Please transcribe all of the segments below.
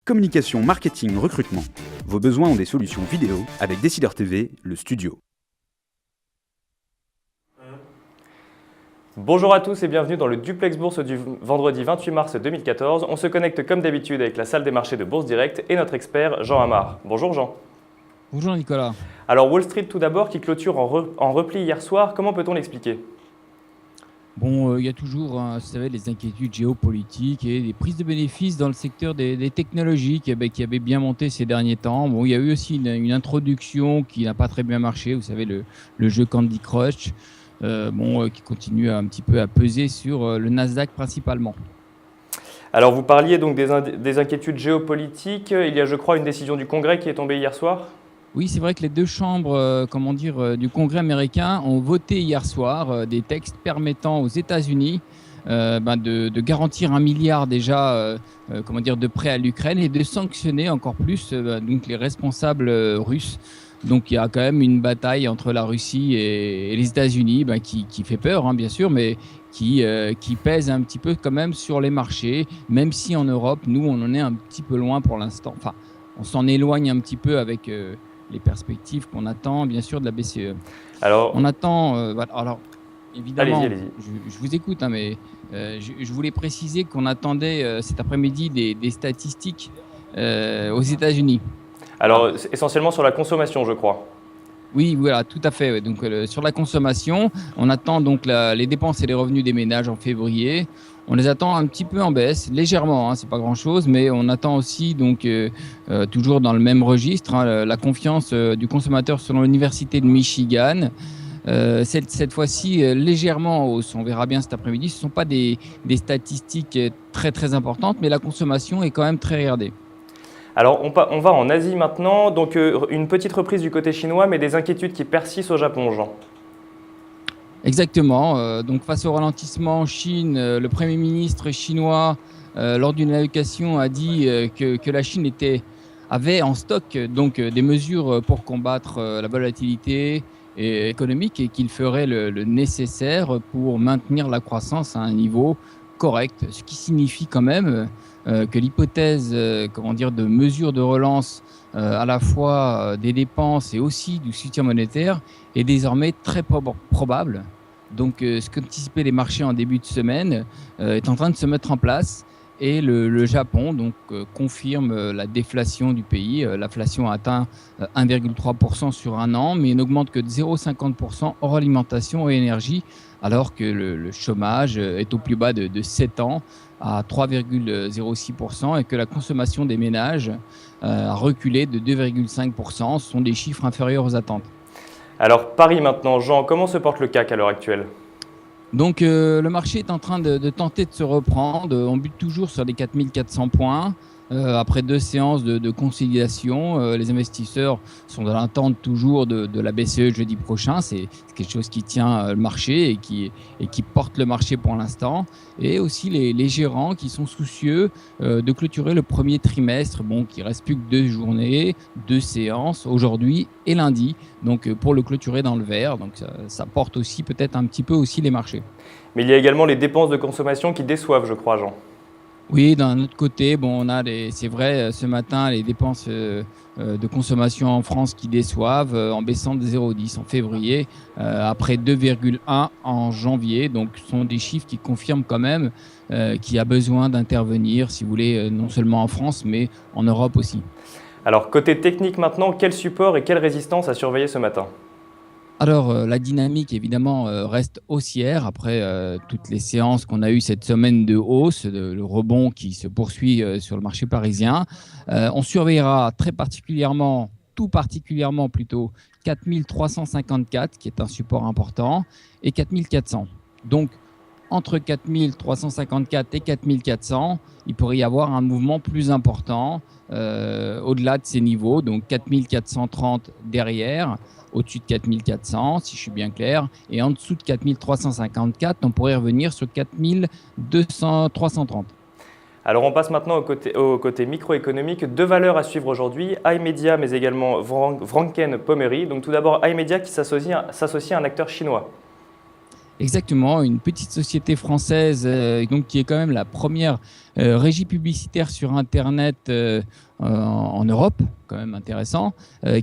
Communication, marketing, recrutement. Vos besoins ont des solutions vidéo avec Décideur TV, le studio. Bonjour à tous et bienvenue dans le Duplex Bourse du vendredi 28 mars 2014. On se connecte comme d'habitude avec la salle des marchés de Bourse Direct et notre expert Jean Amar. Bonjour Jean. Bonjour Nicolas. Alors Wall Street tout d'abord qui clôture en repli hier soir, comment peut-on l'expliquer ? Bon, il y a toujours, vous savez, les inquiétudes géopolitiques et des prises de bénéfices dans le secteur des technologies qui avaient bien monté ces derniers temps. Bon, il y a eu aussi une introduction qui n'a pas très bien marché, vous savez, le jeu Candy Crush, qui continue un petit peu à peser sur le Nasdaq principalement. Alors vous parliez donc des inquiétudes géopolitiques. Il y a, je crois, une décision du Congrès qui est tombée hier soir. Oui, c'est vrai que les deux chambres du Congrès américain ont voté hier soir des textes permettant aux États-Unis de garantir 1 milliard déjà de prêts à l'Ukraine et de sanctionner encore plus donc les responsables russes. Donc il y a quand même une bataille entre la Russie et les États-Unis qui fait peur, bien sûr, mais qui pèse un petit peu quand même sur les marchés, même si en Europe, nous, on en est un petit peu loin pour l'instant. Enfin, on s'en éloigne un petit peu avec les perspectives qu'on attend, bien sûr, de la BCE. Alors, on attend, alors évidemment, allez-y. Je vous écoute, mais je voulais préciser qu'on attendait cet après-midi des statistiques aux États-Unis. Alors, essentiellement sur la consommation, je crois. Oui, voilà, tout à fait. Ouais. Donc, sur la consommation, on attend donc les dépenses et les revenus des ménages en février. On les attend un petit peu en baisse, légèrement, c'est pas grand-chose, mais on attend aussi, toujours dans le même registre, la confiance du consommateur selon l'Université de Michigan. Cette fois-ci, légèrement en hausse. On verra bien cet après-midi. Ce ne sont pas des statistiques très, très importantes, mais la consommation est quand même très regardée. Alors, on va en Asie maintenant. Donc, une petite reprise du côté chinois, mais des inquiétudes qui persistent au Japon, Jean. Exactement. Donc, face au ralentissement en Chine, le Premier ministre chinois, lors d'une allocation, a dit que la Chine avait en stock des mesures pour combattre la volatilité économique et qu'il ferait le nécessaire pour maintenir la croissance à un niveau correct. Ce qui signifie quand même que l'hypothèse de mesures de relance à la fois des dépenses et aussi du soutien monétaire est désormais très probable. Donc, ce qu'anticipaient les marchés en début de semaine est en train de se mettre en place et le Japon confirme la déflation du pays. L'inflation a atteint 1,3% sur un an, mais n'augmente que de 0,50% hors alimentation et énergie, alors que le chômage est au plus bas de 7 ans à 3,06% et que la consommation des ménages a reculé de 2,5%. Ce sont des chiffres inférieurs aux attentes. Alors, Paris maintenant. Jean, comment se porte le CAC à l'heure actuelle ? Donc, le marché est en train de tenter de se reprendre. On bute toujours sur les 4400 points. Après 2 séances de consolidation, les investisseurs sont dans l'attente toujours de la BCE jeudi prochain. C'est quelque chose qui tient le marché et qui porte le marché pour l'instant. Et aussi les gérants qui sont soucieux de clôturer le premier trimestre. Bon, il ne reste plus que 2 journées, 2 séances, aujourd'hui et lundi. Donc, pour le clôturer dans le vert. Donc, ça porte aussi peut-être un petit peu aussi les marchés. Mais il y a également les dépenses de consommation qui déçoivent, je crois, Jean. Oui, d'un autre côté, on a c'est vrai, ce matin, les dépenses de consommation en France qui déçoivent en baissant de 0,10 en février, après 2,1 en janvier. Donc, ce sont des chiffres qui confirment quand même qu'il y a besoin d'intervenir, si vous voulez, non seulement en France, mais en Europe aussi. Alors, côté technique maintenant, quel support et quelle résistance à surveiller ce matin ? Alors, la dynamique, évidemment, reste haussière après toutes les séances qu'on a eues cette semaine de hausse, le rebond qui se poursuit sur le marché parisien. On surveillera tout particulièrement plutôt, 4354, qui est un support important, et 4400. Donc, entre 4354 et 4400, il pourrait y avoir un mouvement plus important au-delà de ces niveaux, donc 4430 derrière, au-dessus de 4400, si je suis bien clair, et en dessous de 4354, on pourrait revenir sur 330. Alors on passe maintenant au côté microéconomique. 2 valeurs à suivre aujourd'hui, iMedia mais également Franken Pommery. Donc tout d'abord iMedia qui s'associe à un acteur chinois. Exactement, une petite société française donc qui est quand même la première régie publicitaire sur Internet en Europe, quand même intéressant,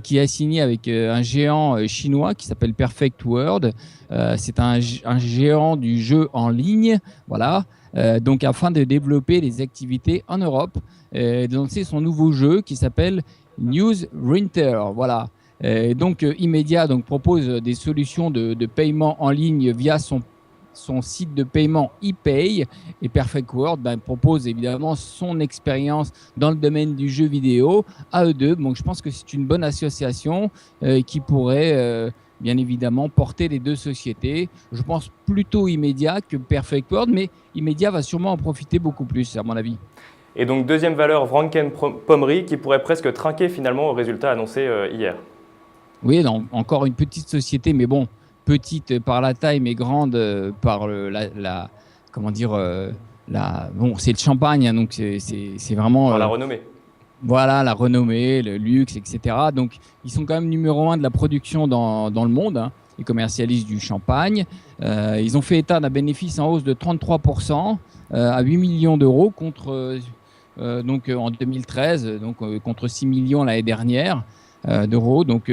qui a signé avec un géant chinois qui s'appelle Perfect World. C'est un géant du jeu en ligne, voilà. Donc afin de développer les activités en Europe, de lancer son nouveau jeu qui s'appelle News Renter, voilà. Donc Immedia propose des solutions de paiement en ligne via son site de paiement ePay, et Perfect World propose évidemment son expérience dans le domaine du jeu vidéo à eux deux. Donc je pense que c'est une bonne association qui pourrait bien évidemment porter les deux sociétés. Je pense plutôt Immedia que Perfect World, mais Immedia va sûrement en profiter beaucoup plus à mon avis. Et donc deuxième valeur, Franken-Pommery, qui pourrait presque trinquer finalement au résultat annoncé hier. Oui, encore une petite société, mais bon, petite par la taille, mais grande par comment dire, bon, c'est le champagne, hein, donc c'est vraiment Par la renommée. Voilà, la renommée, le luxe, etc. Donc, ils sont quand même numéro 1 de la production dans le monde. Hein. Ils commercialisent du champagne. Ils ont fait état d'un bénéfice en hausse de 33% à 8 millions d'euros contre en 2013, contre 6 millions l'année dernière d'euros. Donc,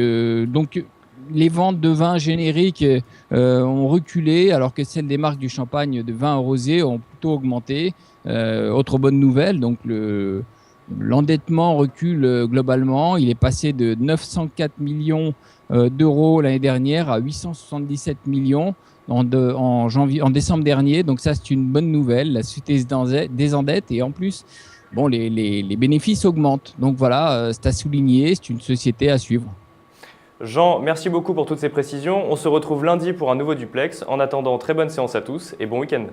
les ventes de vins génériques ont reculé, alors que celles des marques du champagne de vin rosé ont plutôt augmenté. Autre bonne nouvelle, donc l'endettement recule globalement. Il est passé de 904 millions d'euros l'année dernière à 877 millions en décembre dernier. Donc ça, c'est une bonne nouvelle. La société se désendette et en plus, bon, les bénéfices augmentent. Donc voilà, c'est à souligner, c'est une société à suivre. Jean, merci beaucoup pour toutes ces précisions. On se retrouve lundi pour un nouveau duplex. En attendant, très bonne séance à tous et bon week-end.